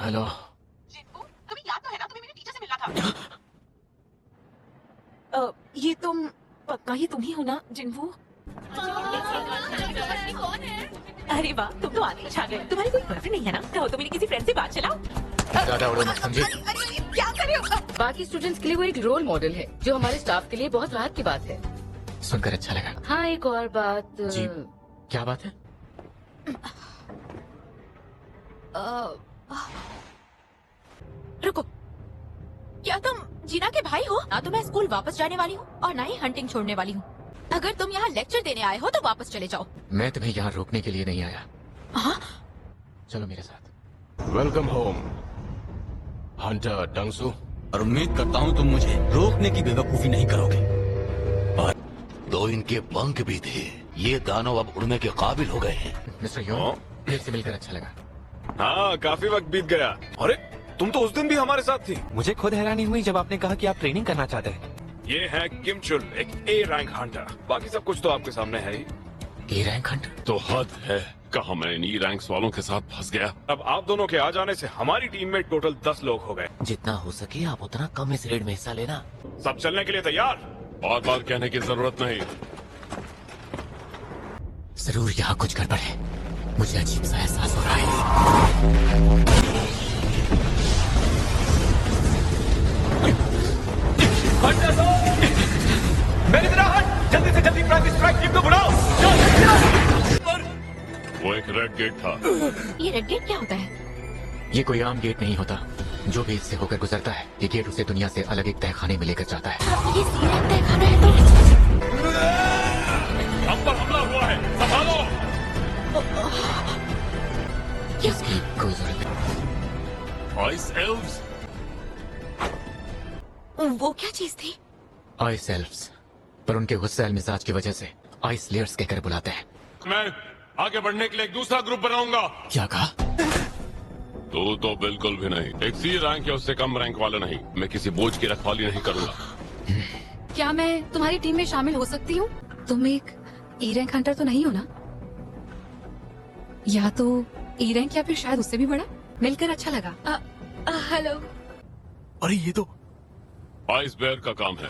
Hello. जिनको तुम्हें याद तो है ना, तुम्हें मेरे टीचर से मिलना था। ये पक्का ही तुम ही हो ना जिन्हों? अरे वाह, तुम तो आगे छा गए। तुम्हारी कोई गर्लफ्रेंड नहीं है ना? कहो तो मेरी किसी फ्रेंड से बात चलाओ। ज्यादा उड़ो मत, समझी? अरे क्या कर रहे हो? बाकी स्टूडेंट्स के लिए वो एक रोल मॉडल है, जो हमारे स्टाफ के लिए बहुत राहत की बात है। सुनकर अच्छा लगा। हाँ, एक और बात। जी, क्या बात है? रुको, क्या तुम जीना के भाई हो? ना तो मैं स्कूल वापस जाने वाली हूँ और ना ही हंटिंग छोड़ने वाली हूँ। अगर तुम यहाँ लेक्चर देने आए हो तो वापस चले जाओ। मैं तुम्हें यहाँ रोकने के लिए नहीं आया। हाँ? चलो मेरे साथ। वेलकम होम हंटर डंगसू। और उम्मीद करता हूँ तुम मुझे रोकने की बेवकूफी नहीं करोगे। दो इनके पंख भी थे, ये दानव अब उड़ने के काबिल हो गए हैं। मिस्टर योंग, फिर से मिलकर अच्छा लगा। हाँ, काफी वक्त बीत गया। अरे तुम तो उस दिन भी हमारे साथ थी। मुझे खुद हैरानी हुई जब आपने कहा कि आप ट्रेनिंग करना चाहते हैं। ये है किम चुल, एक ए रैंक हंटर। बाकी सब कुछ तो आपके सामने है ही। A rank Hunter? तो हद है, कहा मैं इन ई रैंक्स वालों के साथ फंस गया। अब आप दोनों के आ जाने से हमारी टीम में टोटल 10 लोग हो गए। जितना हो सके आप उतना कम इस रेड में हिस्सा लेना। सब चलने के लिए तैयार? बार बार कहने की जरूरत नहीं। जरूर यहाँ कुछ गड़बड़ है। मुझे अजीब सा एहसास हो रहा है। मेरी तरह हट! जल्दी से जल्दी प्राइवेट स्ट्राइक टीम को बुलाओ। वो एक रेड गेट था। ये रेड गेट क्या होता है? ये कोई आम गेट नहीं होता। जो भी इससे होकर गुजरता है, ये गेट उसे दुनिया से अलग एक तहखाने में लेकर जाता है। ये सीधा तहखाना है तो? हम पर हमला हुआ है, संभालो। इसकी कोई जरूरत नहीं। Ice elves. वो क्या चीज थी? आइस एल्व्स, पर उनके गुस्सैल मिजाज की वजह से आइस लेयर्स कहकर बुलाते हैं। मैं आगे बढ़ने के लिए एक दूसरा ग्रुप बनाऊंगा। क्या कहा? तू तो बिल्कुल भी नहीं। एक सी रैंक या उससे कम रैंक वाला नहीं। मैं किसी बोझ की रखवाली नहीं करूंगा। क्या मैं तुम्हारी टीम में शामिल हो सकती हूँ? तुम एक ई रैंक हंटर तो नहीं हो ना? या तो ई रैंक या फिर शायद उससे भी बड़ा। मिलकर अच्छा लगा। हेलो। अरे ये तो आइस बेयर का काम है।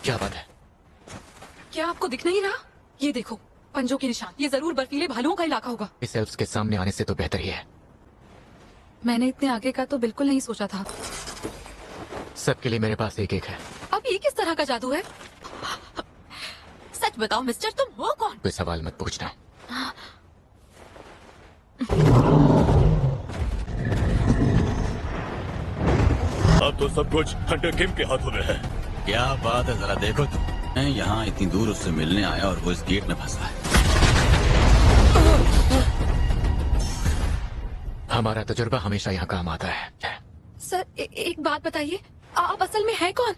क्या बात है? क्या आपको दिख नहीं रहा? ये देखो, पंजों के निशान। ये जरूर बर्फीले भालुओं का इलाका होगा। इस एल्व्स के सामने आने से तो बेहतर ही है। मैंने इतने आगे का तो बिल्कुल नहीं सोचा था। सबके लिए मेरे पास एक एक है। अब ये किस तरह का जादू है? सच बताओ मिस्टर, तुम हो कौन? कोई सवाल मत पूछना। अब तो सब कुछ हंटर किम के हाथों में है। क्या बात है, जरा देखो तुम। मैं यहाँ इतनी दूर उससे मिलने आया और वो इस गेट में फंसा है। हमारा तजुर्बा हमेशा यहाँ काम आता है। सर, एक बात बताइए, आप असल में है कौन?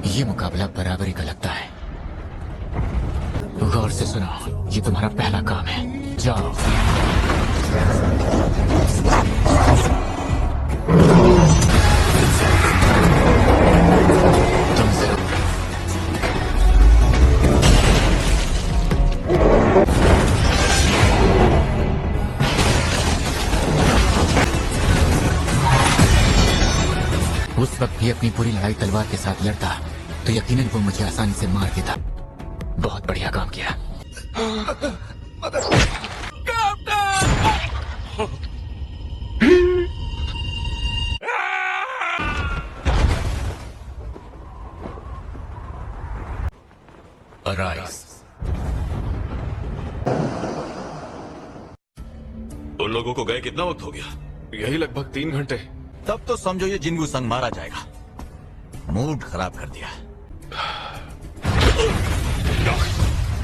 ये मुकाबला बराबरी का लगता है। गौर से सुनो, ये तुम्हारा पहला काम है। जाओ। तुम जरूर उस वक्त भी अपनी पूरी लड़ाई तलवार के साथ लड़ता तो यकीनन वो मुझे आसानी से मार देता। बहुत बढ़िया काम किया। Arise. उन लोगों को गए कितना वक्त हो गया? यही लगभग 3 घंटे। तब तो समझो ये जिन्गू संग मारा जाएगा। मूड खराब कर दिया।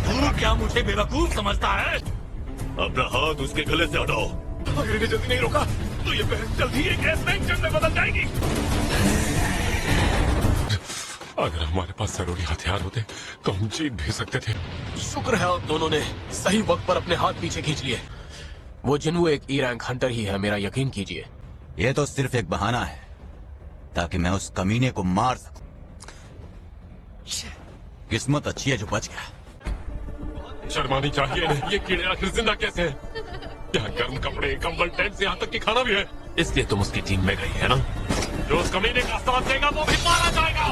तू क्या मुझे बेवकूफ समझता है? अपना हाथ उसके गले से हटाओ। अगर इन्हें जल्दी नहीं रोका तो ये बहन जल्दी एक गैस टैंकर में बदल जाएगी। अगर हमारे पास जरूरी हथियार होते तो हम जीत भी सकते थे। शुक्र है आप दोनों ने सही वक्त पर अपने हाथ पीछे खींच लिए। वो जिन्हों एक ई रैंक हंटर ही है, मेरा यकीन कीजिए। ये तो सिर्फ एक बहाना है ताकि मैं उस कमीने को मार सकूं। किस्मत अच्छी है जो बच गया। शर्मानी चाहिए इन्हें। ये कीड़े आखिर जिंदा कैसे हैं? क्या गर्म कपड़े, कंबल, टेंट से यहाँ तक कि खाना भी है। इसलिए तुम उसकी टीम में गई है ना? जो उस कमीने का साथ देगा वो भी मारा जाएगा।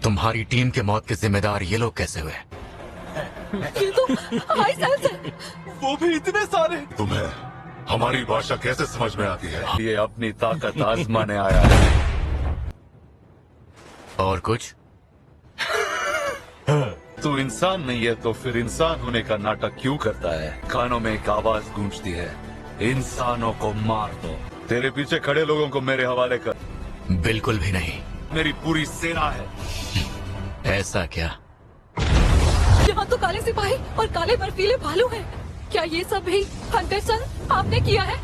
तुम्हारी टीम के मौत के जिम्मेदार ये लोग कैसे हुए? ये तो हाई सेल्स है। वो भी इतने सारे। तुम्हें हमारी भाषा कैसे समझ में आती है? ये अपनी ताकत आजमाने आया है। और कुछ? तू इंसान नहीं है तो फिर इंसान होने का नाटक क्यों करता है? कानों में एक आवाज गूंजती है, इंसानों को मार दो। तेरे पीछे खड़े लोगों को मेरे हवाले कर। बिल्कुल भी नहीं। मेरी पूरी सेना है। ऐसा क्या? यहाँ तो काले सिपाही और काले बर्फीले भालू हैं। क्या ये सब भी हंटरसन आपने किया है?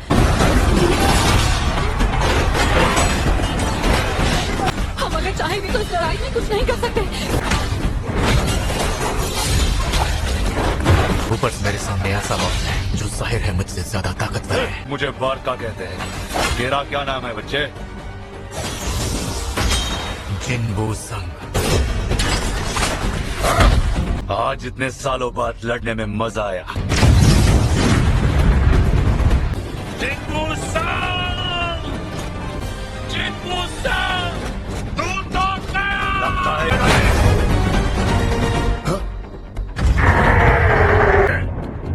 हम अगर चाहें भी तो इस लड़ाई में कुछ नहीं कर सकते। ऊपर से मेरे सामने ऐसा वक्त है जो जाहिर है मुझसे ज्यादा ताकतवर है। मुझे बारका कहते हैं। तेरा क्या नाम है बच्चे? जिनवू संग। आज इतने सालों बाद लड़ने में मजा आया। जिनवू संग! जिनवू संग! तू तो लगता है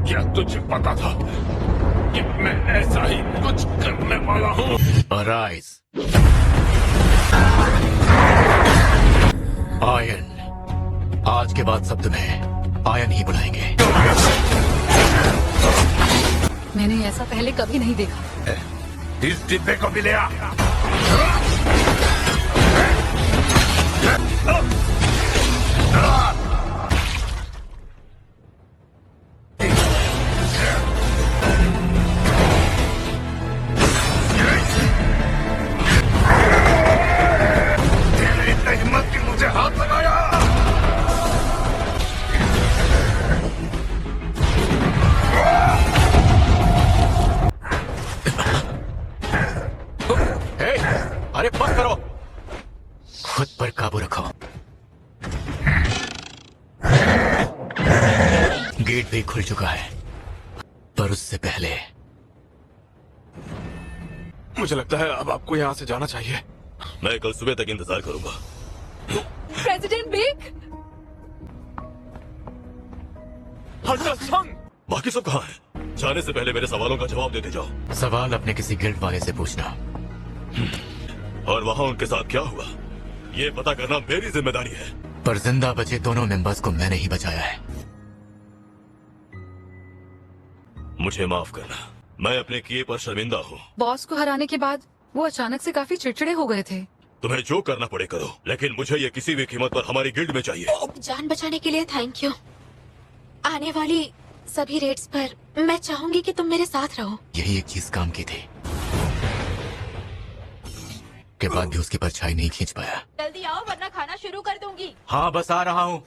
क्या तुझे पता था कि मैं ऐसा ही कुछ करने वाला हूँ? Arise. आयन। आज के बाद सब तुम्हें आयन ही बुलाएंगे। मैंने ऐसा पहले कभी नहीं देखा। इस डिब्बे को भी ले आ। अरे बंद करो। खुद पर काबू रखो। गेट भी खुल चुका है, पर उससे पहले मुझे लगता है अब आपको यहाँ से जाना चाहिए। मैं कल सुबह तक इंतजार करूंगा। President Baek. हंटरसन! बाकी सब कहाँ हैं? जाने से पहले मेरे सवालों का जवाब देते जाओ। सवाल अपने किसी गिल्ड वाले से पूछना। और वहाँ उनके साथ क्या हुआ, ये पता करना मेरी जिम्मेदारी है। पर जिंदा बचे दोनों मेंबर्स को मैंने ही बचाया है। मुझे माफ करना, मैं अपने किए पर शर्मिंदा हूँ। बॉस को हराने के बाद वो अचानक से काफी चिड़चिड़े हो गए थे। तुम्हें जो करना पड़े करो, लेकिन मुझे ये किसी भी कीमत पर हमारी गिल्ड में चाहिए। जान बचाने के लिए थैंक यू। आने वाली सभी रेट्स पर मैं चाहूंगी कि तुम मेरे साथ रहो। यही एक चीज काम की थी, के बाद भी उसकी परछाई नहीं खींच पाया। जल्दी आओ वरना खाना शुरू कर दूंगी। हाँ बस आ रहा हूँ।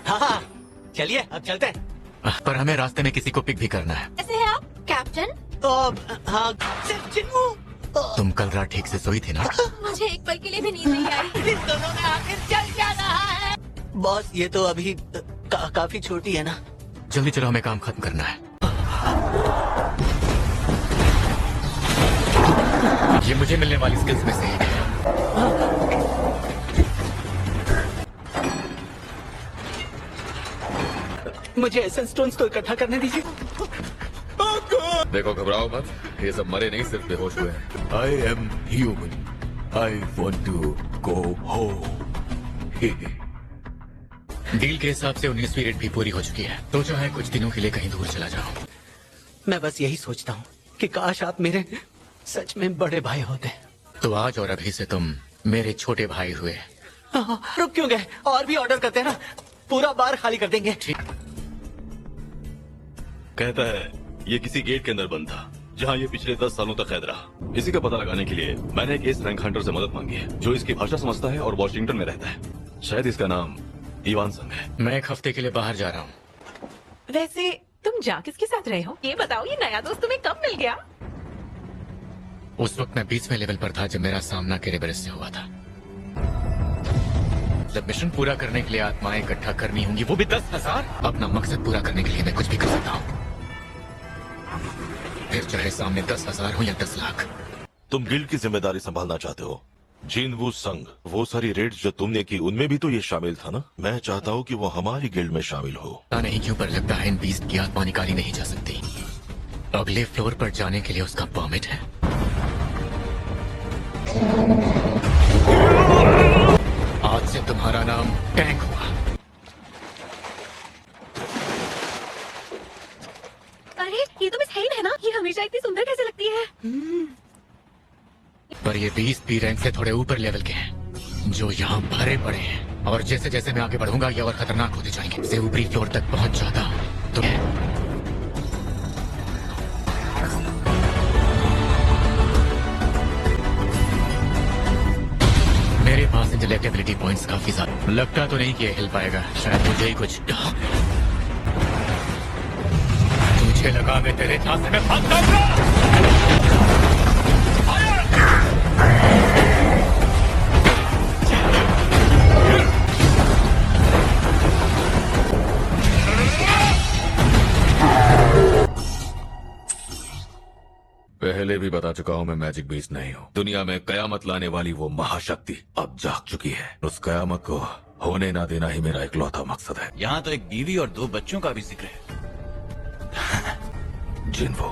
हाँ चलिए अब चलते हैं। पर हमें रास्ते में किसी को पिक भी करना है। कैसे है आप कैप्टन? तो हाँ सिर्फ जिन्नू। तुम कल रात ठीक से सोई थी ना? मुझे एक पल के लिए भी नींद नहीं आई। इन दोनों ने आखिर चल क्या रहा है? बॉस ये तो अभी काफी छोटी है ना। जल्दी चलो, हमें काम खत्म करना है। ये मुझे मिलने वाली स्किल्स में से एक है। मुझे एसेंस स्टोन्स को इकट्ठा करने दीजिए। देखो घबराओ मत, ये सब मरे नहीं, सिर्फ बेहोश हुए हैं। I am human, I want to go home. Deal के हिसाब से 19वीं रेट भी पूरी हो चुकी है, तो चाहे कुछ दिनों के लिए कहीं दूर चला जाओ। मैं बस यही सोचता हूँ कि काश आप मेरे सच में बड़े भाई होते। तो आज और अभी से तुम मेरे छोटे भाई हुए। रुक क्यों गए? और भी ऑर्डर करते हैं ना, पूरा बार खाली कर देंगे। कहता है ये किसी गेट के अंदर बंद था, जहाँ ये पिछले 10 सालों तक कैद रहा। इसी का पता लगाने के लिए मैंने एक एस रैंक हंटर से मदद मांगी है, जो इसकी भाषा समझता है और वॉशिंगटन में रहता है। शायद इसका नाम इवान संग है। मैं एक हफ्ते के लिए बाहर जा रहा हूँ। वैसे तुम जा किसके साथ रहे हो? ये बताओ, ये नया दोस्त तुम्हें कब मिल गया? उस वक्त मैं 20वें लेवल पर था जब मेरा सामना केरेबरस से हुआ था। मतलब मिशन पूरा करने के लिए आत्माएं इकट्ठा करनी होंगी, वो भी 10,000। अपना मकसद पूरा करने के लिए मैं कुछ भी कर सकता हूँ, फिर चाहे सामने 10,000 हो या 10 लाख। तुम गिल्ड की जिम्मेदारी संभालना चाहते हो। जिनवू संघ, वो सारी रेड्स जो तुमने की उनमें भी तो ये शामिल था ना। मैं चाहता हूँ कि वो हमारी गिल्ड में शामिल हो। पता नहीं क्यों पर लगता है इन बीस्ट की आत्मा निकाली नहीं जा सकती। अगले फ्लोर पर जाने के लिए उसका परमिट है। आज से तुम्हारा नाम टैंक हुआ। अरे ये तो मिस हेन है ना, ये हमेशा इतनी सुंदर कैसे लगती है। पर ये 20 बी रैंक से थोड़े ऊपर लेवल के हैं जो यहाँ भरे पड़े हैं, और जैसे जैसे मैं आगे बढ़ूंगा ये और खतरनाक होते जाएंगे। इससे ऊपरी फ्लोर तक पहुंच जाता हूँ तो मेरे पास इंटेलेक्ट एबिलिटी पॉइंट्स काफी ज्यादा। लगता तो नहीं कि ये हिल पाएगा, शायद मुझे ही कुछ तुझे लगा मैं तेरे झांसे में फंस जाऊंगा। पहले भी बता चुका हूँ मैं मैजिक बीस्ट नहीं हूँ। दुनिया में कयामत लाने वाली वो महाशक्ति अब जाग चुकी है। उस कयामत को होने ना देना ही मेरा इकलौता मकसद है। यहाँ तो एक बीवी और 2 बच्चों का भी जिक्र है। जिनवू,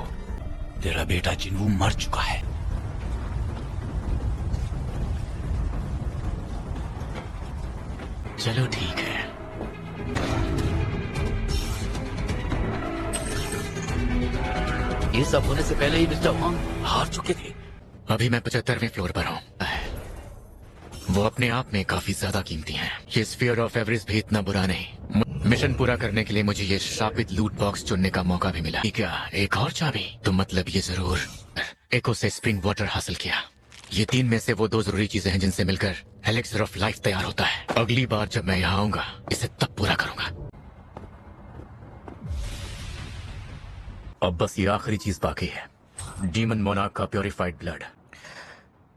तेरा बेटा जिनवू मर चुका है। चलो ठीक है। ये सब होने से पहले ही मिस्टर वांग हार चुके थे। अभी मैं 75वें फ्लोर पर हूँ। वो अपने आप में काफी ज्यादा कीमती हैं। ये स्फीयर ऑफ एवरेज भी इतना बुरा नहीं। मिशन पूरा करने के लिए मुझे ये शापित लूट बॉक्स चुनने का मौका भी मिला। क्या एक और चाबी? तो मतलब ये जरूर एको से स्प्रिंग वाटर हासिल किया। ये 3 में से वो 2 जरूरी चीजें हैं जिनसे मिलकर एलेक्सर ऑफ लाइफ तैयार होता है। अगली बार जब मैं यहाँ आऊंगा इसे तब पूरा करूंगा। अब बस ये आखिरी चीज बाकी है, डीमन मोनार्क का प्योरिफाइड ब्लड।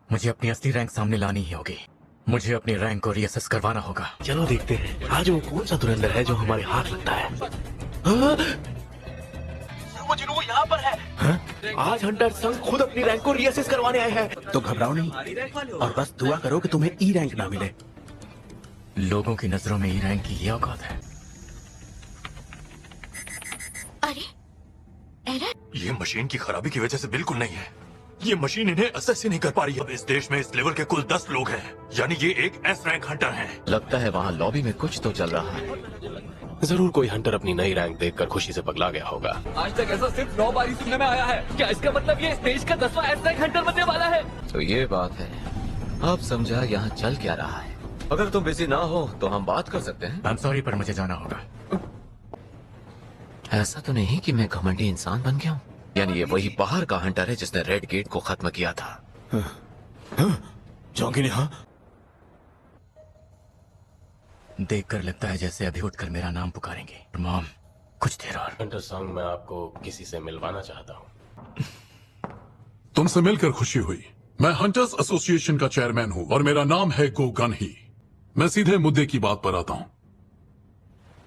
मुझे अपनी असली रैंक सामने लानी ही होगी। मुझे अपनी रैंक को रीअसेस करवाना होगा। चलो देखते हैं आज वो कौन सा धुरंधर है जो हमारे हाथ लगता है। वो जिन्हों यहाँ पर है। आज हंटर संघ खुद अपनी रैंक को रीअसेस करवाने आए हैं। तो घबराओ नहीं और बस दुआ करो कि तुम्हें ई रैंक ना मिले। लोगों की नजरों में ई रैंक की ये औकात है। अरे एरर, ये मशीन की खराबी की वजह से बिल्कुल नहीं है। ये मशीन इन्हें असेस ही नहीं कर पा रही है। अब इस देश में इस लेवल के कुल 10 लोग हैं, यानी ये एक एस रैंक हंटर है। लगता है वहाँ लॉबी में कुछ तो चल रहा है। जरूर कोई हंटर अपनी नई रैंक देखकर खुशी से पगला गया होगा। आज तक ऐसा सिर्फ 9 बार ही सुनने में आया है। क्या इसका मतलब ये इस देश का 10वां एस रैंक हंटर बनने वाला है? तो ये बात है। अब समझा यहाँ चल क्या रहा है। अगर तुम बिजी ना हो तो हम बात कर सकते हैं। आई एम सॉरी पर मुझे जाना होगा। ऐसा तो नहीं कि मैं घमंडी इंसान बन गया हूँ। यानी ये वही बाहर का हंटर है जिसने रेड गेट को खत्म किया था। जॉन्गी ने हाँ देखकर लगता है जैसे अभी उठकर मेरा नाम पुकारेंगे। मॉम, कुछ देर और। हंटर संघ, मैं आपको किसी से मिलवाना चाहता हूँ। तुमसे मिलकर खुशी हुई। मैं हंटर्स एसोसिएशन का चेयरमैन हूँ और मेरा नाम है गो गन ही। मैं सीधे मुद्दे की बात पर आता हूँ।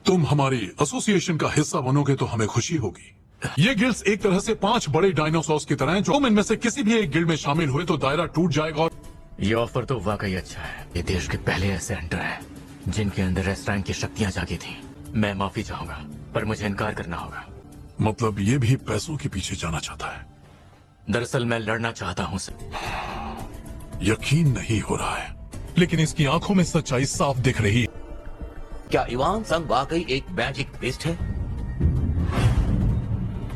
तुम हमारी एसोसिएशन का हिस्सा बनोगे तो हमें खुशी होगी। ये गिल्ड्स एक तरह से 5 बड़े डायनासोर्स की तरह हैं। जो तुम इनमें से किसी भी एक गिल्ड में शामिल हुए तो दायरा टूट जाएगा। और ये ऑफर तो वाकई अच्छा है। ये देश के पहले ऐसे हंटर हैं जिनके अंदर एस रैंक की शक्तियां जागी थी। मैं माफी चाहूंगा पर मुझे इनकार करना होगा। मतलब ये भी पैसों के पीछे जाना चाहता है? दरअसल मैं लड़ना चाहता हूँ सर। यकीन नहीं हो रहा है, लेकिन इसकी आंखों में सच्चाई साफ दिख रही है। क्या इवान संघ वाकई एक मैजिक बीस्ट है?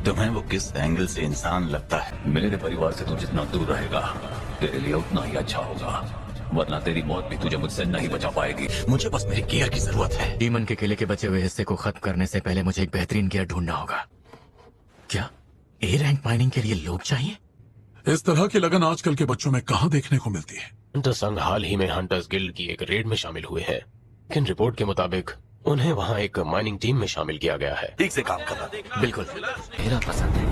तुम्हें वो किस एंगल से इंसान लगता है? मेरे परिवार से तू जितना दूर रहेगा तेरे लिए उतना ही अच्छा होगा, वरना तेरी मौत भी तुझे मुझसे नहीं बचा पाएगी। मुझे बस मेरी गियर की जरूरत है। डीमन के किले के बचे हुए हिस्से को खत्म करने से पहले मुझे एक बेहतरीन गियर ढूंढना होगा। क्या ए रैंक माइनिंग के लिए लोग चाहिए? इस तरह की लगन आजकल के बच्चों में कहाँ देखने को मिलती है? हंटर संघ हाल ही में हंटर्स गिल्ड की एक रेड में शामिल हुए हैं, लेकिन रिपोर्ट के मुताबिक उन्हें वहाँ एक माइनिंग टीम में शामिल किया गया है। ठीक से काम करना। बिल्कुल मेरा पसंद है।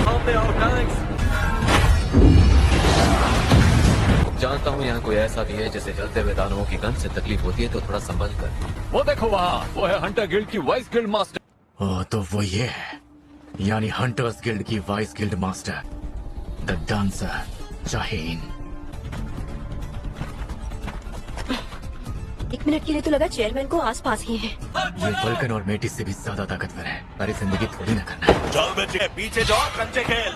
सामने आओ टैंक्स। जानता हूँ यहाँ कोई ऐसा भी है जिसे जलते हुए दानवों की गन से तकलीफ होती है, तो थोड़ा संभल कर। वो देखो वहाँ, वो है हंटर गिल्ड की वाइस गिल्ड मास्टर। ओह, तो वो ये है, यानी हंटर्स गिल्ड की vice guild master, the dancer Shaheen. एक मिनट के लिए तो लगा चेयरमैन को आसपास ही है। ये वल्कन और मेटिस से भी ज्यादा ताकतवर है। सारी जिंदगी थोड़ी ना करना है। चल बच्चे, पीछे जाओ, कंचे खेल।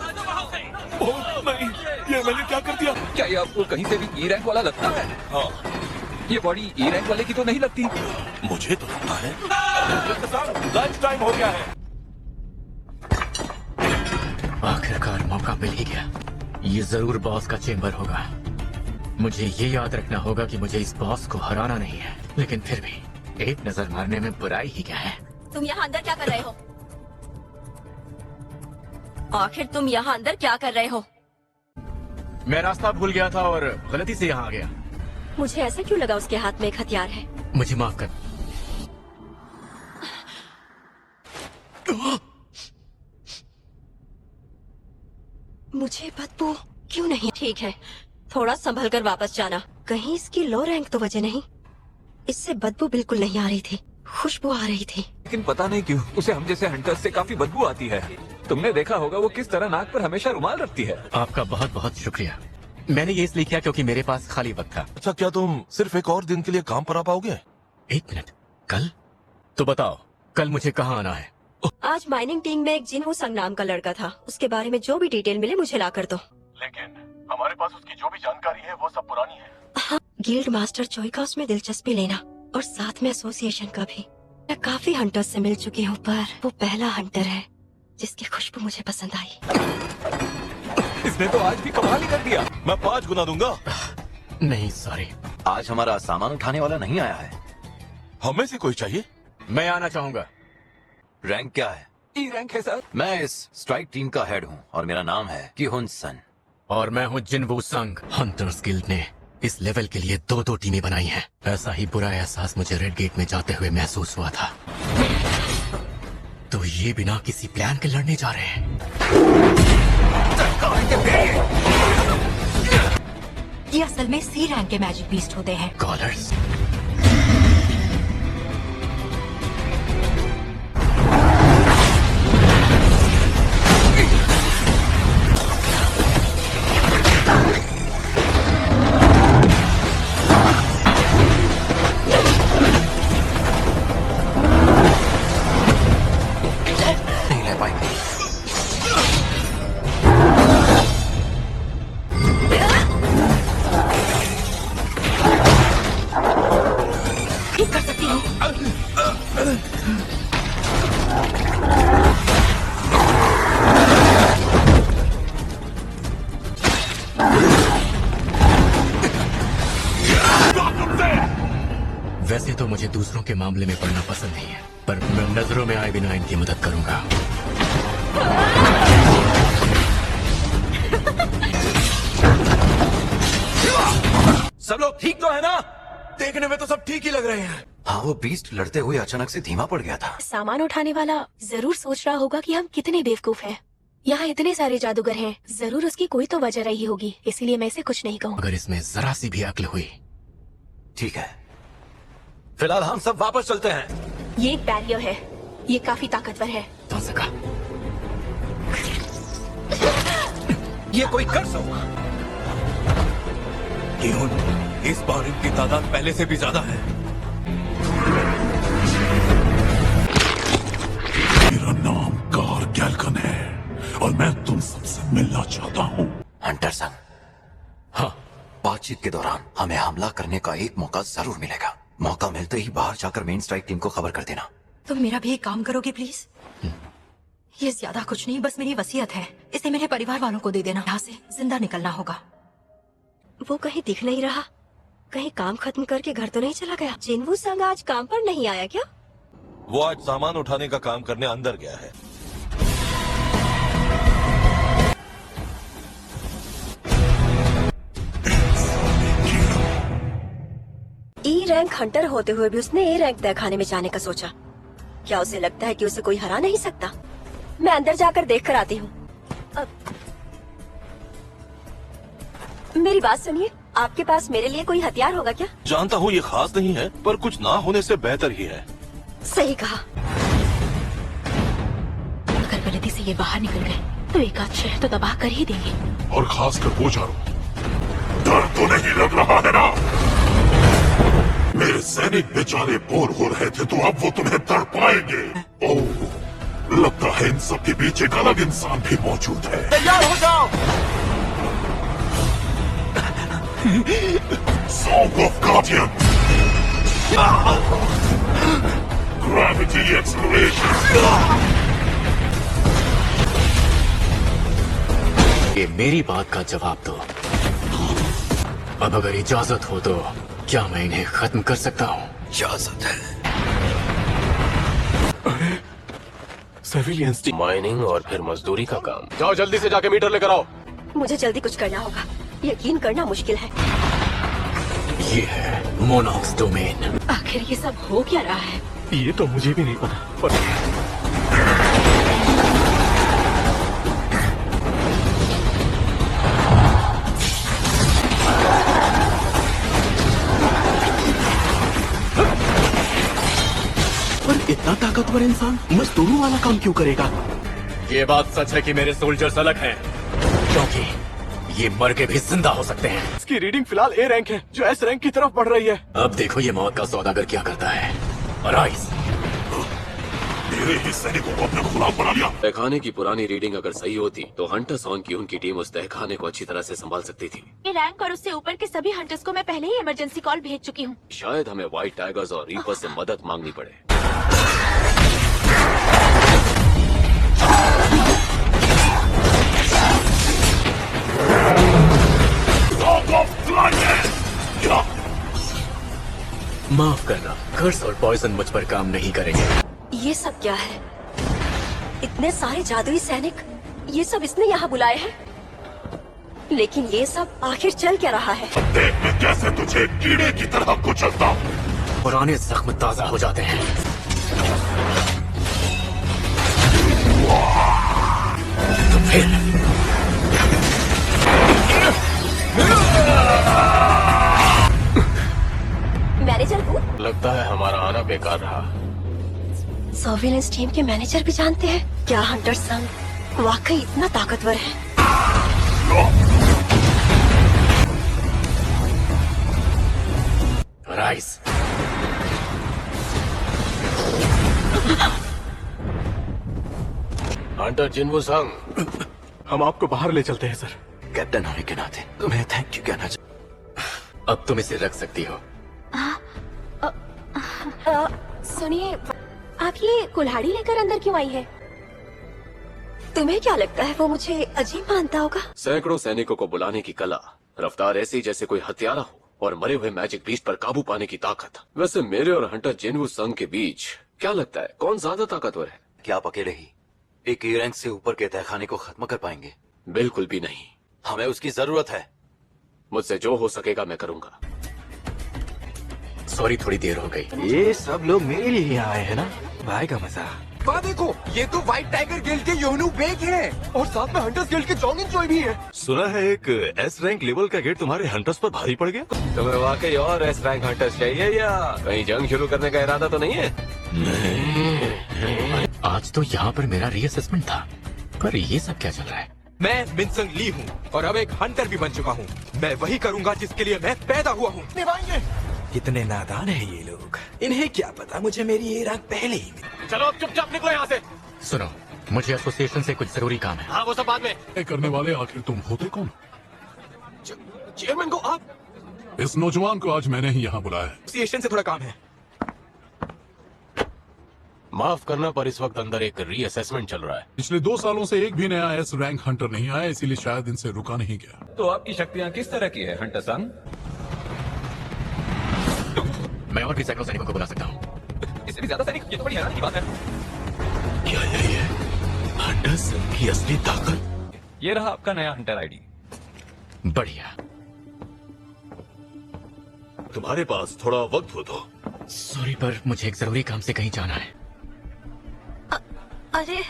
नहीं, ये मैंने क्या कर दिया? क्या ये आपको कहीं से भी ई रैंक वाला लगता है? हाँ। ये बॉडी ई रैंक वाले की तो नहीं लगती। मुझे तो लगता है। लंच टाइम हो गया है। आखिरकार मौका मिल ही गया। ये जरूर बॉस का चेंबर होगा। मुझे ये याद रखना होगा कि मुझे इस बॉस को हराना नहीं है, लेकिन फिर भी एक नजर मारने में बुराई ही क्या है। तुम यहाँ अंदर क्या कर रहे हो? आखिर तुम यहाँ अंदर क्या कर रहे हो? मैं रास्ता भूल गया था और गलती से यहाँ आ गया। मुझे ऐसा क्यों लगा उसके हाथ में एक हथियार है? मुझे माफ कर। मुझे बदबू क्यों नहीं? ठीक है, थोड़ा संभल कर वापस जाना। कहीं इसकी लो रैंक तो वजह नहीं। इससे बदबू बिल्कुल नहीं आ रही थी, खुशबू आ रही थी। लेकिन पता नहीं क्यों उसे हम जैसे हंटर्स से काफी बदबू आती है। तुमने देखा होगा वो किस तरह नाक पर हमेशा रुमाल रखती है। आपका बहुत बहुत शुक्रिया। मैंने ये इसलिए किया क्योंकि मेरे पास खाली वक्त था। अच्छा, क्या तुम सिर्फ एक और दिन के लिए काम पर आ पाओगे? एक मिनट, कल? तो बताओ, कल मुझे कहाँ आना है? आज माइनिंग टीम में एक जिनवू संग नाम का लड़का था। उसके बारे में जो भी डिटेल मिले मुझे ला कर दो। लेकिन हमारे पास उसकी जो भी जानकारी है वो सब पुरानी है। हाँ, गिल्ड मास्टर चोई का उसमें दिलचस्पी लेना और साथ में एसोसिएशन का भी। मैं काफी हंटर्स से मिल चुकी हूँ, पर वो पहला हंटर है जिसकी खुशबू मुझे पसंद आई। इसने तो आज भी कमाल ही कर दिया। मैं 5 गुना दूंगा। नहीं सॉरी, आज हमारा सामान उठाने वाला नहीं आया है। हमें से कोई चाहिए? मैं आना चाहूंगा। रैंक क्या है? ई रैंक है सर। मैं इस स्ट्राइक टीम का हेड हूँ और मेरा नाम है किहुन सन। और मैं हूँ जिनवू संग। हंटर्स गिल्ड ने इस लेवल के लिए 2 टीमें बनाई हैं। ऐसा ही बुरा एहसास मुझे रेड गेट में जाते हुए महसूस हुआ था। तो ये बिना किसी प्लान के लड़ने जा रहे हैं। ये असल में सी रैंक के मैजिक बीस्ट होते हैं। कॉलर्स। नहीं ले पाएंगे। ठीक कर सकती हूँ। वैसे तो मुझे दूसरों के मामले में पड़ना पसंद नहीं है, पर मैं नजरों में आए बिना इनकी मदद करूंगा। सब लोग ठीक तो है ना? देखने में तो सब ठीक ही लग रहे हैं। हाँ, वो बीस्ट लड़ते हुए अचानक से धीमा पड़ गया था। सामान उठाने वाला जरूर सोच रहा होगा कि हम कितने बेवकूफ हैं। यहाँ इतने सारे जादूगर हैं, जरूर उसकी कोई तो वजह रही होगी, इसीलिए मैं इसे कुछ नहीं कहूँ। अगर इसमें जरा सी भी अक्ल हुई। ठीक है, फिलहाल हम सब वापस चलते हैं। ये एक बैरियर है, ये काफी ताकतवर है। तो सका। ये कोई कर सकता। इस बार इनकी तादाद पहले से भी ज्यादा है। मेरा नाम कार गैल्कन है और मैं तुम सबसे मिलना चाहता हूँ। हंटर संग, हाँ, बातचीत के दौरान हमें हमला करने का एक मौका जरूर मिलेगा। मौका मिलते ही बाहर जाकर मेन स्ट्राइक टीम को खबर कर देना। तुम मेरा भी एक काम करोगे प्लीज? ये ज्यादा कुछ नहीं, बस मेरी वसीयत है। इसे मेरे परिवार वालों को दे देना। यहाँ से जिंदा निकलना होगा। वो कहीं दिख नहीं रहा। कहीं काम खत्म करके घर तो नहीं चला गया? जिनवू संग आज काम पर नहीं आया क्या? वो आज सामान उठाने का काम करने अंदर गया है। ई रैंक हंटर होते हुए भी उसने ए रैंक तय खाने में जाने का सोचा। क्या उसे लगता है कि उसे कोई हरा नहीं सकता? मैं अंदर जाकर देख कर आती हूँ। मेरी बात सुनिए, आपके पास मेरे लिए कोई हथियार होगा क्या? जानता हूँ ये खास नहीं है, पर कुछ ना होने से बेहतर ही है। सही कहा। अगर गलती से ये बाहर निकल गए तो एक आध शहर तो तबाह कर ही देंगे। और खासकर वो चारों। डर तो नहीं लग रहा है ना? मेरे सैनिक बेचारे बोर हो रहे थे, तो अब वो तुम्हें तड़ पाएंगे। ओह, लगता है इन सब के पीछे एक अलग इंसान भी मौजूद है। तैयार हो जाओ। Song of Guardian. Gravity acceleration. ये मेरी बात का जवाब दो। अब अगर इजाजत हो तो क्या मैं इन्हें खत्म कर सकता हूँ? इजाजत है। सर्विलियंस टीम, माइनिंग और फिर मजदूरी का काम। जाओ जल्दी से जाके मीटर लेकर आओ। मुझे जल्दी कुछ करना होगा, यकीन करना मुश्किल है। ये है मोनॉक्स डोमेन। आखिर ये सब हो क्या रहा है? ये तो मुझे भी नहीं पता। पर इतना ताकतवर इंसान मजदूरों वाला काम क्यों करेगा? ये बात सच है कि मेरे सोल्जर्स अलग हैं, क्योंकि ये मर के भी जिंदा हो सकते हैं। इसकी रीडिंग फिलहाल ए रैंक है, जो एस रैंक की तरफ बढ़ रही है। अब देखो ये मौत का सौदागर क्या करता है। राइस, मेरे ही सैनिकों को अपना गुलाम बना लिया। तहखाने की पुरानी रीडिंग अगर सही होती तो हंटर्स ऑन की उनकी टीम उस तहखाने को अच्छी तरह से संभाल सकती थी। ये रैंक और उससे ऊपर के सभी हंटर्स को मैं पहले ही इमरजेंसी कॉल भेज चुकी हूँ। शायद हमें व्हाइट टाइगर्स और रीपर से मदद मांगनी पड़े। माफ करना, कर्स और पॉइजन मुझ पर काम नहीं करेंगे। ये सब क्या है? इतने सारे जादुई सैनिक, ये सब इसने यहाँ बुलाए हैं। लेकिन ये सब आखिर चल क्या रहा है? देख मैं कैसे तुझे कीड़े की तरह कुचलता हूँ। पुराने जख्म ताजा हो जाते हैं। तो फिर मैनेजर को लगता है हमारा आना बेकार रहा। सर्विलेंस टीम के मैनेजर भी जानते हैं क्या हंटर संघ वाकई इतना ताकतवर है? राइस, हंटर जिनवू संग, हम आपको बाहर ले चलते हैं सर। कैप्टन होने के नाते तुम्हें थैंक यू कहना चाहिए। अब तुम इसे रख सकती हो। सुनिए, आप ये कुल्हाड़ी लेकर अंदर क्यों आई है? तुम्हें क्या लगता है वो मुझे अजीब मानता होगा? सैकड़ों सैनिकों को बुलाने की कला, रफ्तार ऐसी जैसे कोई हत्यारा हो, और मरे हुए मैजिक बीस्ट पर काबू पाने की ताकत। वैसे मेरे और हंटर जिनवू संघ के बीच क्या लगता है कौन ज्यादा ताकतवर है? क्या आप अकेले ही एक ए रैंक से ऊपर के तहखाने को खत्म कर पाएंगे? बिल्कुल भी नहीं। हमें उसकी जरूरत है। मुझसे जो हो सकेगा मैं करूंगा। सॉरी, थोड़ी देर हो गई। ये सब लोग मेरे लिए यहाँ आए हैं ना, भाई का मजा। वाह देखो, ये तो व्हाइट टाइगर गिल्ड के योनू बेग हैं और साथ में हंटर्स गिल्ड के जॉन एंजॉय भी है। सुना है एक एस रैंक लेवल का गेट तुम्हारे हंटर्स पर भारी पड़ गया। तुम्हें वाकई और एस रैंक हंटर्स चाहिए या कहीं जंग शुरू करने का इरादा तो नहीं है? आज तो यहाँ पर मेरा रीअसेसमेंट था, पर ये सब क्या चल रहा है? मैं मिनसंग ली हूँ और अब एक हंटर भी बन चुका हूँ। मैं वही करूँगा जिसके लिए मैं पैदा हुआ हूँ। निभाएंगे। कितने नादान है ये लोग, इन्हें क्या पता मुझे मेरी ये रैंक पहले ही मिली। चलो अब चुपचाप निकलो यहाँ से। सुनो, मुझे एसोसिएशन से कुछ जरूरी काम है। हाँ वो सब बाद में। ये करने वाले आखिर तुम होते कौन? चेयरमैन को आप? इस नौजवान को आज मैंने ही यहाँ बुलाया है। एसोसिएशन से थोड़ा काम है। माफ करना, पर इस वक्त अंदर एक रीअसेसमेंट चल रहा है। पिछले 2 सालों से एक भी नया एस रैंक हंटर नहीं आया, इसीलिए शायद इनसे रुका नहीं गया। तो आपकी शक्तियाँ किस तरह की है हंटर संग? मैं और भी सैकड़ों सैनिकों को बुला सकता हूँ। इससे भी ज्यादा सैनिक, ये तो बड़ी हैरानी की बात है। क्या यही है हंटर संघ की असली ताकत? ये रहा आपका नया हंटर आईडी। बढ़िया। तुम्हारे पास थोड़ा वक्त हो तो? सॉरी, पर मुझे एक जरूरी काम से कहीं जाना है। अरे ये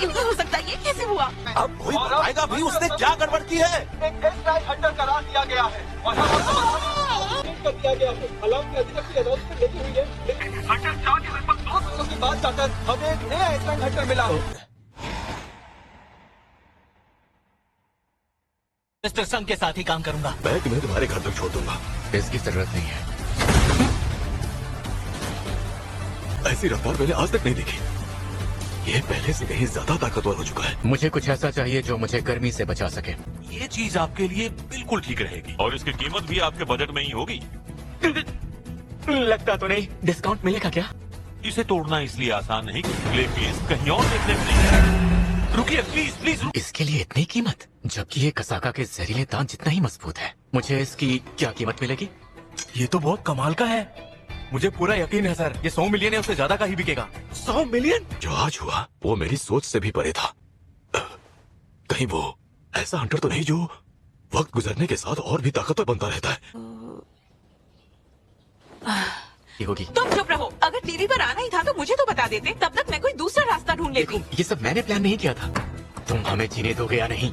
नहीं हो सकता, ये कैसे हुआ? अब कोई बताएगा भी उसने क्या गड़बड़ की है। एक एयरस्ट्राइक हंटर करार दिया गया है और कर दिया गया है। अलार्म की अधिकृत अनाउंसमेंट लगी हुई है, लेकिन हंटर चार के लगभग 2 दिनों के बाद जाकर हमें एक नया एयरस्ट्राइक हंटर मिला है। मिस्टर संघ के साथ ही काम करूंगा। मैं तुम्हें तुम्हारे घर तक छोड़ दूंगा। इसकी जरूरत नहीं है। ऐसी रफ्तार मैंने आज तक नहीं देखी। ये पहले से कहीं ज्यादा ताकतवर हो चुका है। मुझे कुछ ऐसा चाहिए जो मुझे गर्मी से बचा सके। ये चीज आपके लिए बिल्कुल ठीक रहेगी और इसकी कीमत भी आपके बजट में ही होगी। लगता तो नहीं। डिस्काउंट मिलेगा क्या? इसे तोड़ना इसलिए आसान नहीं कि पीस कहीं और देखने में नहीं है। रुकिए प्लीज प्लीज। इसके लिए इतनी कीमत, जबकि ये कसाका के जहरीले दांत जितना ही मजबूत है। मुझे इसकी क्या कीमत मिलेगी? ये तो बहुत कमाल का है। मुझे पूरा यकीन है सर, ये 100 मिलियन है, उससे ज्यादा का ही बिकेगा। 100 मिलियन? जो आज हुआ वो मेरी सोच से भी परे था। कहीं वो ऐसा हंटर तो नहीं जो वक्त गुजरने के साथ और भी ताकतवर बनता रहता है। होगी। तुम चुप रहो। अगर टीवी पर आना ही था तो मुझे तो बता देते, तब तक मैं कोई दूसरा रास्ता ढूंढ लेती। ये सब मैंने प्लान नहीं किया था। तुम हमें जीने दोगे या नहीं?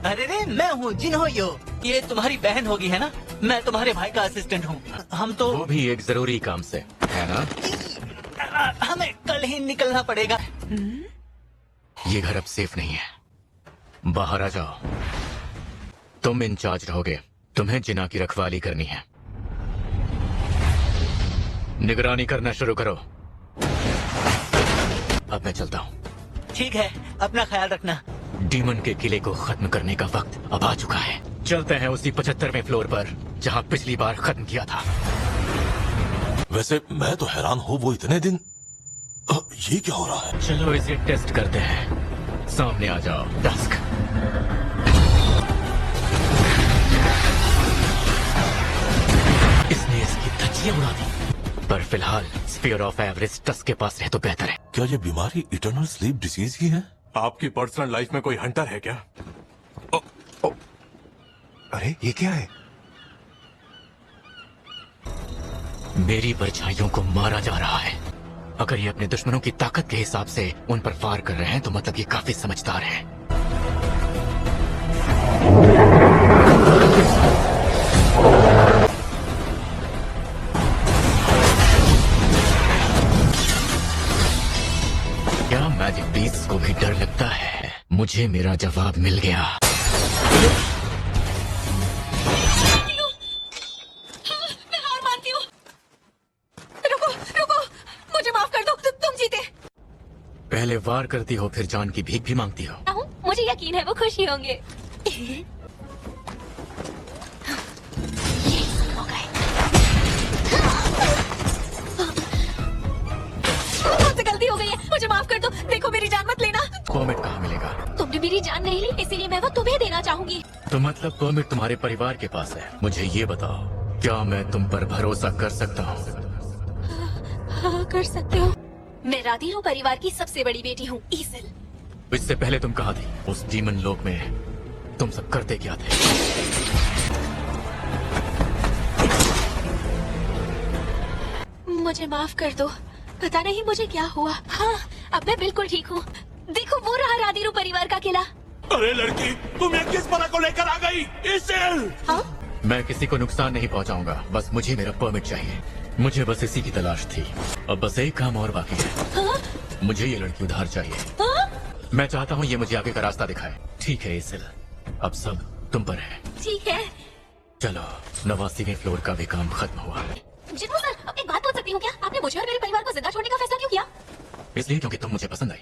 अरे रे, मैं हूँ जिनहोयो। ये तुम्हारी बहन होगी है ना? मैं तुम्हारे भाई का असिस्टेंट हूँ। हम तो वो भी एक जरूरी काम से, है ना? हमें कल ही निकलना पड़ेगा। ये घर अब सेफ नहीं है। बाहर आ जाओ। तुम इंचार्ज रहोगे। तुम्हें जिना की रखवाली करनी है। निगरानी करना शुरू करो। अब मैं चलता हूँ। ठीक है, अपना ख्याल रखना। डीमन के किले को खत्म करने का वक्त अब आ चुका है। चलते हैं उसी 75वें फ्लोर पर जहाँ पिछली बार खत्म किया था। वैसे मैं तो हैरान हूँ, वो इतने दिन ये क्या हो रहा है? चलो इसे टेस्ट करते हैं। सामने आ जाओ डस्क। इसने इसकी धज्जियां उड़ा दी, पर फिलहाल स्फीयर ऑफ एवरेज डस्क के पास रहे तो बेहतर है। क्या ये बीमारी इटर्नल स्लीप डिसीज ही है? आपकी पर्सनल लाइफ में कोई हंटर है क्या? अरे ये क्या है? मेरी परछाइयों को मारा जा रहा है। अगर ये अपने दुश्मनों की ताकत के हिसाब से उन पर फायर कर रहे हैं तो मतलब ये काफी समझदार है। क्या मैजिक बीस्ट को भी डर लगता है? मुझे मेरा जवाब मिल गया। मैं हार मानती हूँ। रुको रुको, मुझे माफ कर दो। तुम जीते। पहले वार करती हो फिर जान की भीख भी मांगती हो। मुझे यकीन है वो खुश ही होंगे। मुझसे गलती हो गई है, मुझे माफ कर दो। देखो मेरी जान मत लेना। परमिट कहाँ मिलेगा? तुमने मेरी जान नहीं ली, इसीलिए मैं वो तुम्हें देना चाहूंगी। तो मतलब परमिट तुम्हारे परिवार के पास है। मुझे ये बताओ, क्या मैं तुम पर भरोसा कर सकता हूँ? हाँ कर सकते हो। मैं राधीरो परिवार की सबसे बड़ी बेटी हूँ, ईसिल। इससे पहले तुम कहाँ थी? उस डीमन लोक में तुम सब करते क्या थे? मुझे माफ कर दो। पता नहीं मुझे क्या हुआ। हाँ अब मैं बिल्कुल ठीक हूँ। देखो वो रहा राधीरो परिवार का किला। अरे लड़की, तुम ये किस बला को लेकर आ गई? ईसिल! हाँ? मैं किसी को नुकसान नहीं पहुंचाऊंगा, बस मुझे मेरा परमिट चाहिए। मुझे बस इसी की तलाश थी। अब बस एक काम और बाकी है। हाँ? मुझे ये लड़की उधार चाहिए। हाँ? मैं चाहता हूँ ये मुझे आगे का रास्ता दिखाए। ठीक है ईसिल, अब सब तुम पर है। ठीक है। चलो 89वें फ्लोर का भी काम खत्म हुआ। जिन्हों सर, एक बात पूछ सकती हूँ क्या? आपने मुझे और मेरे परिवार को जिंदा छोड़ने का फैसला क्यों किया? इसलिए क्योंकि तुम मुझे पसंद आई।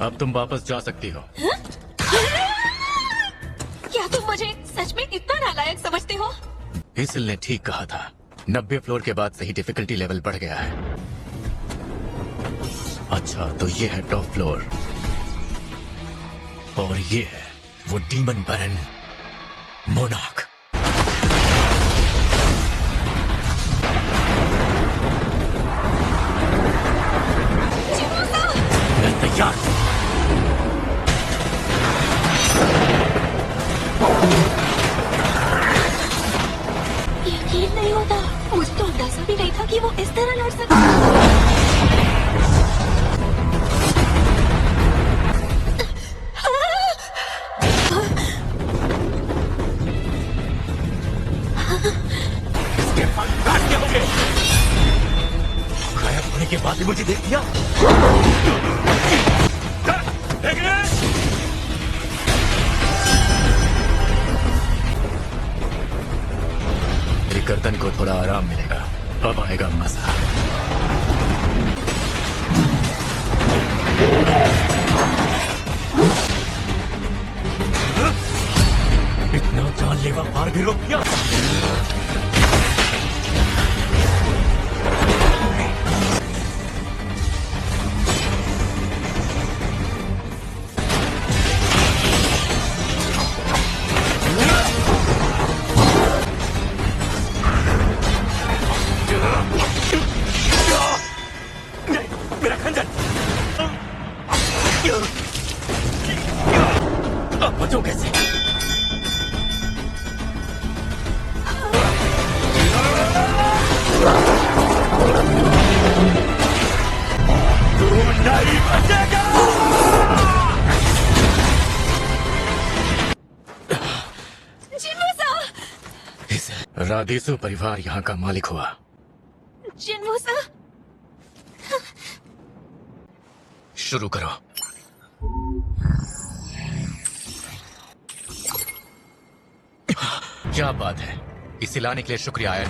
अब तुम वापस जा सकती हो। क्या तुम मुझे सच में इतना नालायक समझते हो? ईसिल ने ठीक कहा था। 90 फ्लोर के बाद से ही डिफिकल्टी लेवल बढ़ गया है। अच्छा तो ये है टॉप फ्लोर और ये है वो डीमन बैरन मोनार्क। मैं तैयार हूं। यकीन नहीं होता, मुझे तो अंदाजा भी नहीं था कि वो इस तरह लड़ सकता है। भी मुझे देख लिया। मेरी गर्दन को थोड़ा आराम मिलेगा, अब आएगा मजा। इतना जानलेवा वार भी रोक दिया। मेरा खंजर। अब बचो कैसे? तू नहीं बचेगा। इस राधेसु परिवार यहाँ का मालिक हुआ। जिन्वू-सा, शुरू करो। क्या बात है, इसे लाने के लिए शुक्रिया आयन।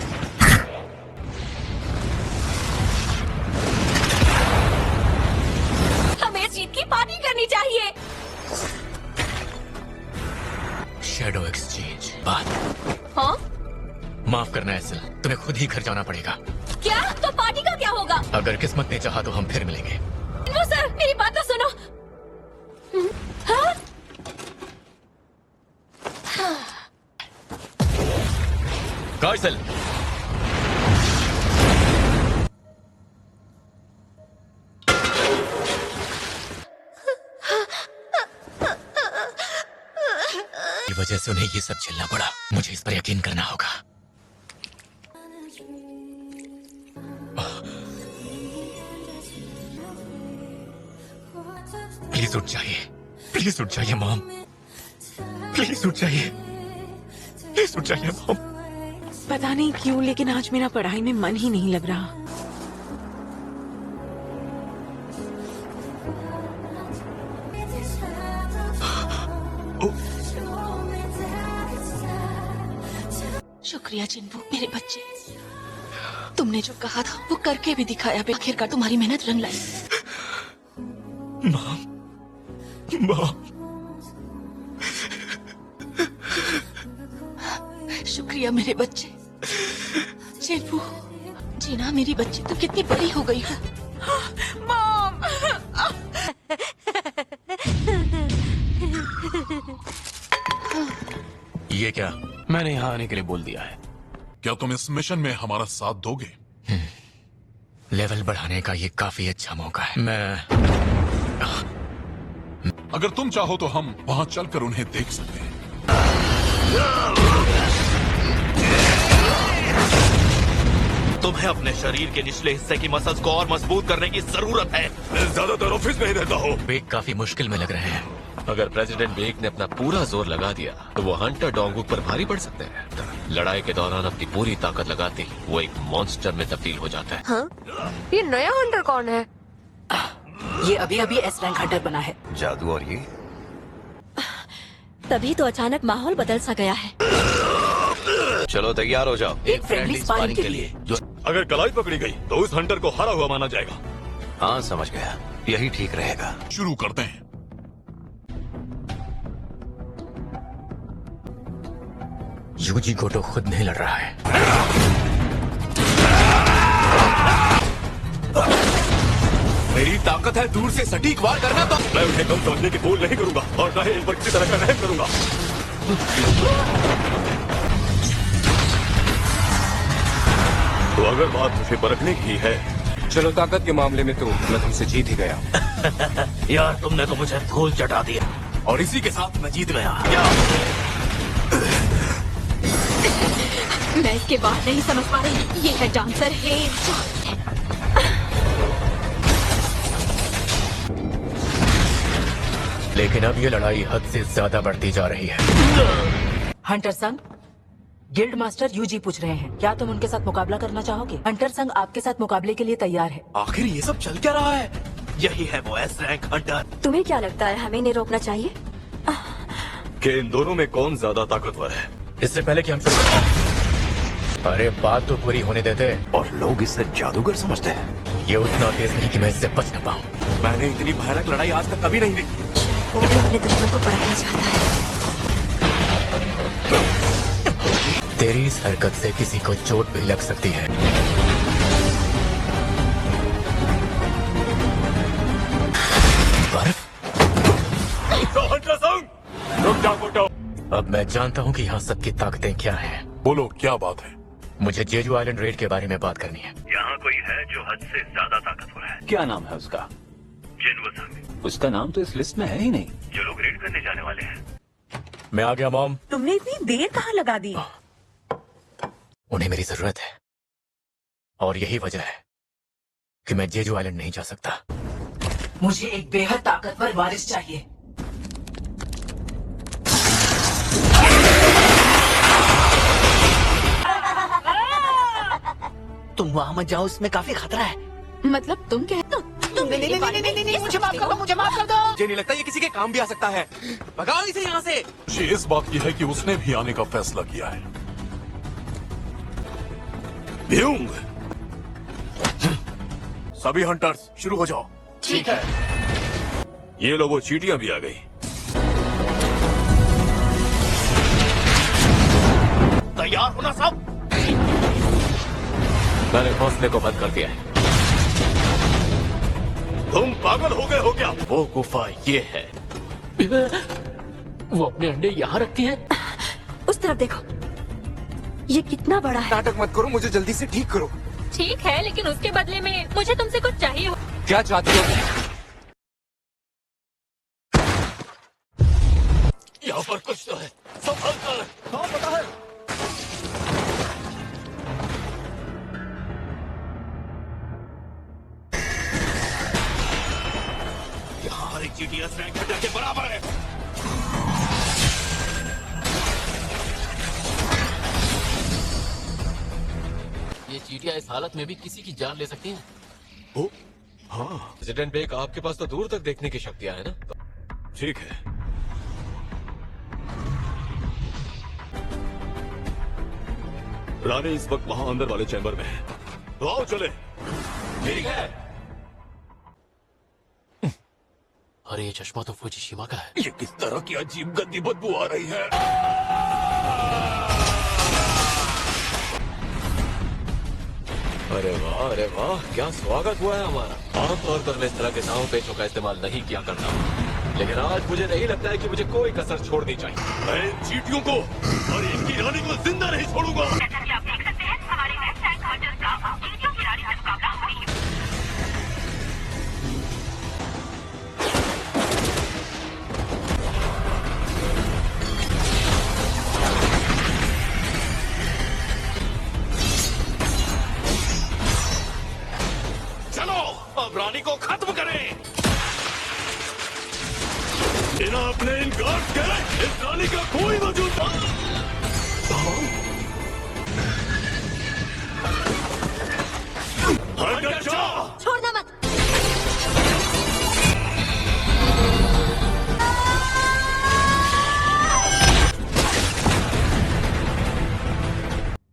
हमें इस जीत की पार्टी करनी चाहिए। शैडो एक्सचेंज बात। हाँ? माफ करना एसिल, तुम्हें खुद ही घर जाना पड़ेगा। क्या? तो पार्टी का क्या होगा? अगर किस्मत ने चाहा तो हम फिर मिलेंगे। जिन्वू सर, मेरी बात तो सुनो। हाँ? काइसल, की वजह से उन्हें ये सब झेलना पड़ा। मुझे इस पर यकीन करना होगा। प्लीज उठ जाइए, प्लीज उठ जाइए मॉम, प्लीज उठ जाइए, प्लीज उठ जाइए मॉम। पता नहीं क्यों, लेकिन आज मेरा पढ़ाई में मन ही नहीं लग रहा। शुक्रिया जिन्वू, मेरे बच्चे। तुमने जो कहा था वो करके भी दिखाया। आखिरकार तुम्हारी मेहनत रंग लाई। मॉम, मॉम, शुक्रिया मेरे बच्चे। जिन्वू, जीना मेरी बच्ची तो कितनी बड़ी हो गई है। मॉम, ये क्या? मैंने यहाँ आने के लिए बोल दिया है। क्या तुम इस मिशन में हमारा साथ दोगे? लेवल बढ़ाने का ये काफी अच्छा मौका है। अगर तुम चाहो तो हम वहां चलकर उन्हें देख सकते हैं। तुम्हें अपने शरीर के निचले हिस्से की मसल्स को और मजबूत करने की जरूरत है। मैं ज्यादातर ऑफिस में ही रहता हूँ। वेग काफी मुश्किल में लग रहे हैं। अगर प्रेसिडेंट वेग ने अपना पूरा जोर लगा दिया तो वो हंटर डोंगुक पर भारी पड़ सकते हैं। लड़ाई के दौरान अपनी पूरी ताकत लगाते ही वो एक मॉन्स्टर में तब्दील हो जाता है। हाँ? ये नया हंटर कौन है? ये अभी अभी एस रैंक हंटर बना है। जादू और ये तभी तो अचानक माहौल बदल सा गया है। चलो तैयार हो जाओ। एक फ्रेंडली स्पारिंग के लिए। अगर कलाई पकड़ी गई तो उस हंटर को हारा हुआ माना जाएगा। हाँ समझ गया, यही ठीक रहेगा। शुरू करते हैं। यूजी गोटो खुद नहीं लड़ रहा है। मेरी ताकत है दूर से सटीक वार करना। तो मैं उन्हें कम समझने की भूल नहीं करूंगा और न ही इन पर किसी तरह का रहम करूंगा। तो अगर बात मुझे परखने की है, चलो ताकत के मामले में तो मैं तुमसे जीत ही गया। यार तुमने तो मुझे धूल चटा दिया और इसी के साथ मैं जीत गया। मैं इसके बाद नहीं समझ पा रही। ये है डांसर हेड। लेकिन अब ये लड़ाई हद से ज्यादा बढ़ती जा रही है। हंटर संग, गिल्ड मास्टर यूजी पूछ रहे हैं, क्या तुम उनके साथ मुकाबला करना चाहोगे? हंटर संघ आपके साथ मुकाबले के लिए तैयार है। आखिर ये सब चल क्या रहा है? यही है वो एस रैंक हंटर। तुम्हें क्या लगता है हमें इन्हें रोकना चाहिए? कि इन दोनों में कौन ज्यादा ताकतवर है? इससे पहले कि हम शुरू करें, अरे बात तो पूरी होने देते। और लोग इसे जादूगर समझते हैं। ये उतना तेज नहीं कि मैं इससे बच न पाऊं। मैंने इतनी भयानक लड़ाई आज तक कभी नहीं देखी। वो भी अपने दुश्मन को पकड़ना चाहता है। तेरी इस हरकत से किसी को चोट भी लग सकती है। बर्फ? रुक जा फुटो। अब मैं जानता हूँ कि यहाँ सबकी ताकतें क्या हैं। बोलो क्या बात है? मुझे जेजू आइलैंड रेड के बारे में बात करनी है। यहाँ कोई है जो हद से ज्यादा ताकतवर है। क्या नाम है उसका? जिनवू संग। उसका नाम तो इस लिस्ट में है ही नहीं। जो लोग रेड करने जाने वाले हैं। मैं आ गया मॉम। तुमने इतनी देर कहाँ लगा दी? उन्हें मेरी जरूरत है और यही वजह है कि मैं जेजू आइलैंड नहीं जा सकता। मुझे एक बेहद ताकतवर वारिस चाहिए। तुम वहाँ मत जाओ, इसमें काफी खतरा है। मतलब तुम कहते हो? नहीं, मुझे माफ कर दो, मुझे माफ कर दो। मुझे नहीं लगता ये किसी के काम भी आ सकता है। भगाओ इसे यहाँ से। मुझे इस बात की है कि उसने भी आने का फैसला किया है। भ्यूंग, सभी हंटर्स शुरू हो जाओ। ठीक है। ये लो, वो चींटियां भी आ गई। तैयार होना सब। मैंने हौसले को बंद कर दिया है। तुम पागल हो गए हो क्या? वो गुफा ये है। वो अपने अंडे यहाँ रखती है। उस तरफ देखो, ये कितना बड़ा है। नाटक मत करो, मुझे जल्दी से ठीक करो। ठीक है, लेकिन उसके बदले में मुझे तुमसे कुछ चाहिए। क्या चाहती हो? यहाँ पर कुछ तो है, संभल कर। हाँ पता है। यहाँ हर एक चींटी एस रैंक हंटर के बराबर है। ये चींटियां इस हालत में भी किसी की जान ले सकती हैं। ओ, हाँ। प्रेसिडेंट बेक, आपके पास तो दूर तक देखने की शक्तियां है ना? ठीक है। रानी इस वक्त वहां अंदर वाले चैम्बर में है, तो आओ चले। ठीक है। अरे ये चश्मा तो फुजीशिमा का है। ये किस तरह की अजीब गंदी बदबू आ रही है। अरे वाह, क्या स्वागत हुआ है हमारा। आमतौर पर मैं इस तरह के दांव पेचों का इस्तेमाल नहीं किया करता हूँ, लेकिन आज मुझे नहीं लगता है कि मुझे कोई कसर छोड़नी चाहिए। मैं इन चींटियों को और इनकी रानी को जिंदा नहीं छोड़ूंगा। जैसा कि आप देख सकते हैं, हमारे एस रैंक हंटर्स का चींटियों की रानी से मुकाबला हो रही है। चलो अब रानी को खत्म करें। बिना अपने इन गार्ड के इस रानी का कोई वजूद छोड़ना मत।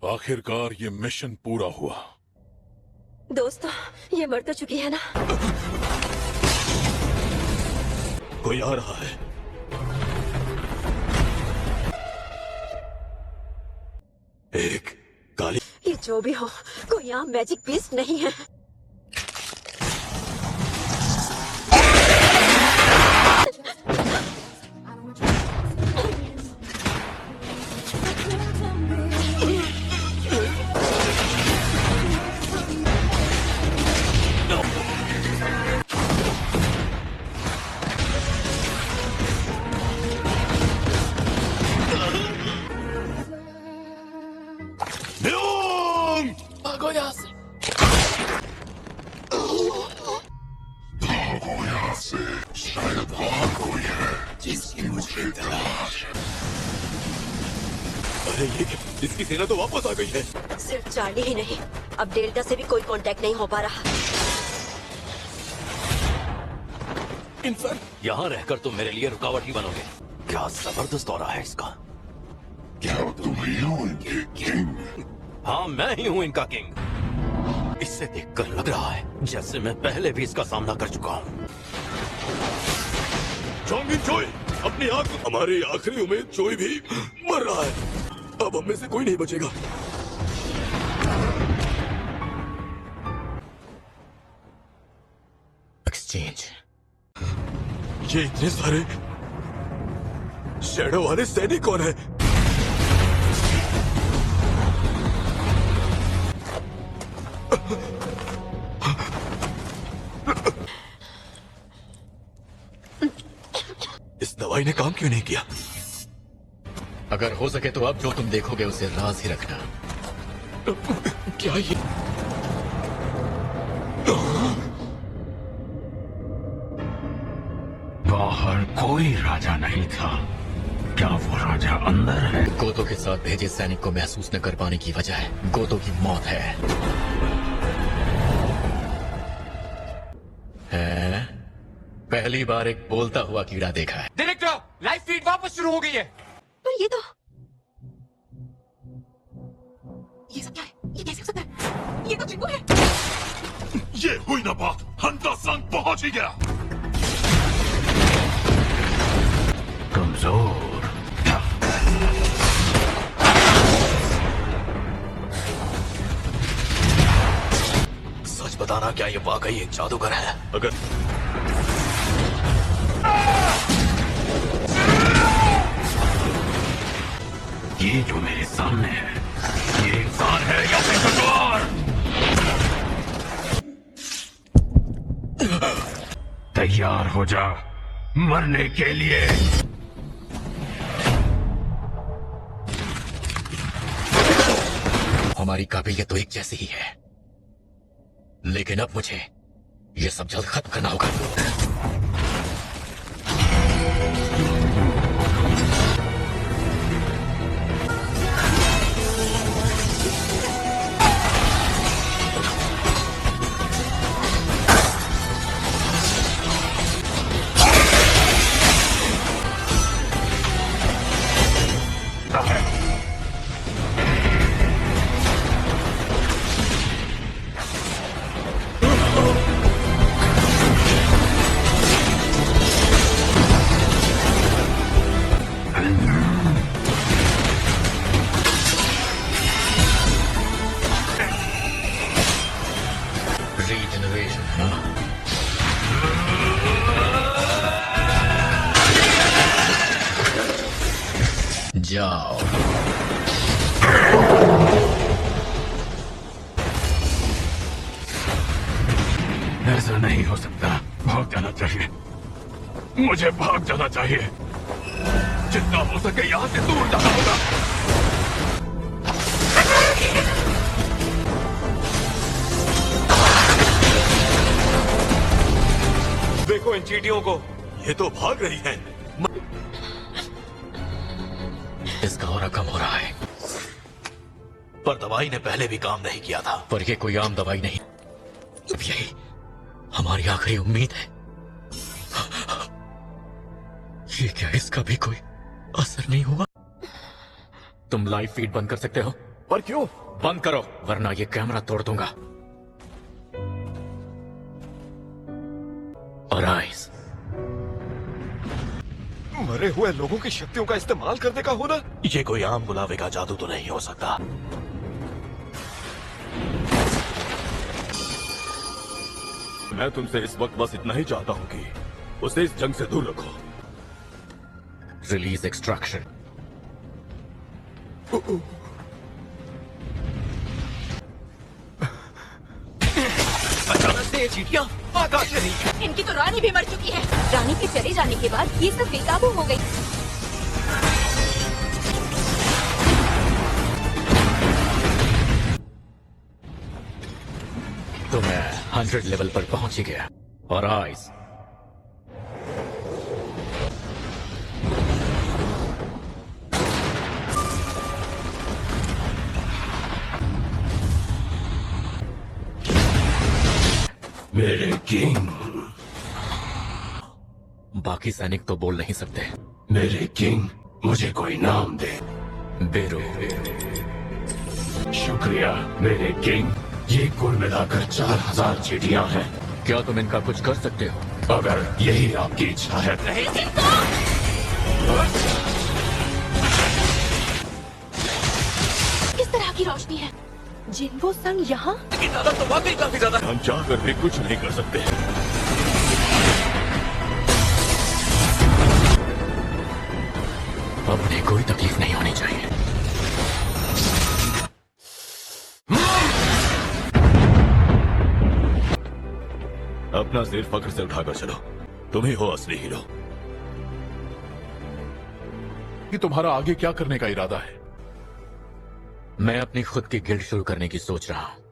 आखिरकार ये मिशन पूरा हुआ। दोस्तों, ये मर तो चुकी है ना? कोई आ रहा है। एक काली। ये जो भी हो, कोई यहाँ मैजिक पीस नहीं है। भागो यहाँ से। भागो यहाँ से, शायद वहाँ कोई है जिसकी मुझे तलाश है। अरे ये क्या? इसकी सेना तो वापस आ गई है। सिर्फ चार्ली ही नहीं, अब डेल्टा से भी कोई कांटेक्ट नहीं हो पा रहा। इंसान, यहाँ रहकर तुम मेरे लिए रुकावट ही बनोगे। क्या जबरदस्त दौरा है इसका। क्या तुम ही हो इनके किंग? हाँ, मैं ही हूँ इनका किंग। इससे देखकर लग रहा है जैसे मैं पहले भी इसका सामना कर चुका हूँ। चोंगिन चोई, अपनी आंख, हमारी आखिरी उम्मीद चोई भी मर रहा है। अब हम में से कोई नहीं बचेगा। एक्सचेंज। ये इतने सारे शैडो वाले सैनिक कौन है? इस दवाई ने काम क्यों नहीं किया? अगर हो सके तो अब जो तुम देखोगे उसे राज ही रखना। क्या ये? बाहर कोई राजा नहीं था। क्या वो राजा अंदर है? गोतो के साथ भेजे सैनिक को महसूस न कर पाने की वजह गोतो की मौत है। पहली बार एक बोलता हुआ कीड़ा देखा है। डायरेक्टर, लाइव फीड वापस शुरू हो गई है। पर ये तो ये सब क्या है? ये कैसे हो सकता है? ये तो चिंगू है। ये हुई ना बात, हंटर संग पहुंच ही गया। कमजोर। सच बताना, क्या ये वाकई एक जादूगर है? अगर ये जो मेरे सामने है, ये इंसान है या फिर कुछ और? तैयार हो जा मरने के लिए। हमारी काबिलियत तो एक जैसी ही है, लेकिन अब मुझे ये सब जल्द खत्म करना होगा। रीजनरेशन, हाँ? जाओ। ऐसा नहीं हो सकता। भाग जाना चाहिए, मुझे भाग जाना चाहिए। जितना हो सके यहाँ से दूर जाना होगा। देखो इन चींटियों को, ये तो भाग रही हैं। इसका ऑरा कम हो रहा है। पर दवाई ने पहले भी काम नहीं किया था। पर ये कोई आम दवाई नहीं, अब यही हमारी आखिरी उम्मीद है। ये क्या इसका भी कोई असर नहीं हुआ? तुम लाइव फीड बंद कर सकते हो? पर क्यों? बंद करो, वरना ये कैमरा तोड़ दूंगा। और आइस, मरे हुए लोगों की शक्तियों का इस्तेमाल करने का हुनर? ये कोई आम बुलावे का जादू तो नहीं हो सकता। मैं तुमसे इस वक्त बस इतना ही चाहता हूँ कि उसे इस जंग से दूर रखो। Release extraction. अचानक से ये चींटियां आकाश में नहीं। इनकी तो रानी भी मर चुकी है। रानी के चले जाने के बाद ये सब बेकाबू हो गई। तो मैं 100 लेवल पर पहुंच ही गया। और आइस, मेरे किंग, बाकी सैनिक तो बोल नहीं सकते। मेरे किंग, मुझे कोई नाम दे। बेरो। शुक्रिया मेरे किंग। ये कुल मिलाकर 4000 चीटियां हैं। क्या तुम इनका कुछ कर सकते हो? अगर यही आपकी इच्छा है। किस तरह की रोशनी है? जिन्वो संग यहाँ? तो वाकई काफी ज्यादा। हम चाह कर भी कुछ नहीं कर सकते। अपने कोई तकलीफ नहीं होनी चाहिए। अपना सिर फख्र से उठाकर चलो। तुम ही हो असली हीरो। कि तुम्हारा आगे क्या करने का इरादा है? मैं अपनी खुद की गिल्ड शुरू करने की सोच रहा हूँ।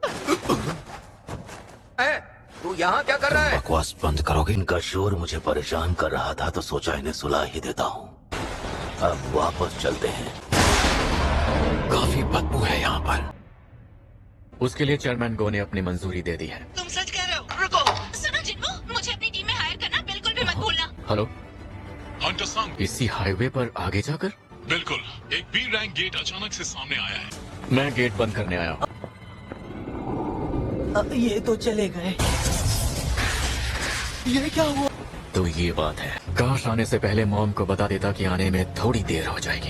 तू यहाँ क्या कर रहा है? बकवास बंद करोगे? इनका शोर मुझे परेशान कर रहा था तो सोचा इन्हें सुला ही देता हूँ। अब वापस चलते हैं। काफी बदबू है यहाँ पर। उसके लिए चेयरमैन गो ने अपनी मंजूरी दे दी है। तुम सच कह रहे हो? रुको। सुनो जिन्वो, मुझे अपनी टीम में हायर करना बिल्कुल भी मत भूलना। हेलो, हंटर संग। इसी हाईवे पर आगे जाकर? बिल्कुल, एक बी रैंक गेट अचानक से सामने आया है। मैं गेट बंद करने आया हूँ। ये तो चले गए। ये क्या हुआ? तो ये बात है। काश आने से पहले मॉम को बता देता कि आने में थोड़ी देर हो जाएगी।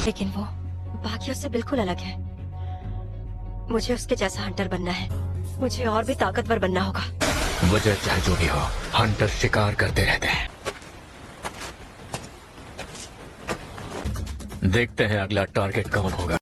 लेकिन वो बाकियों से बिल्कुल अलग है। मुझे उसके जैसा हंटर बनना है। मुझे और भी ताकतवर बनना होगा। वजह चाहे जो भी हो, हंटर शिकार करते रहते हैं। देखते हैं अगला टारगेट कौन होगा।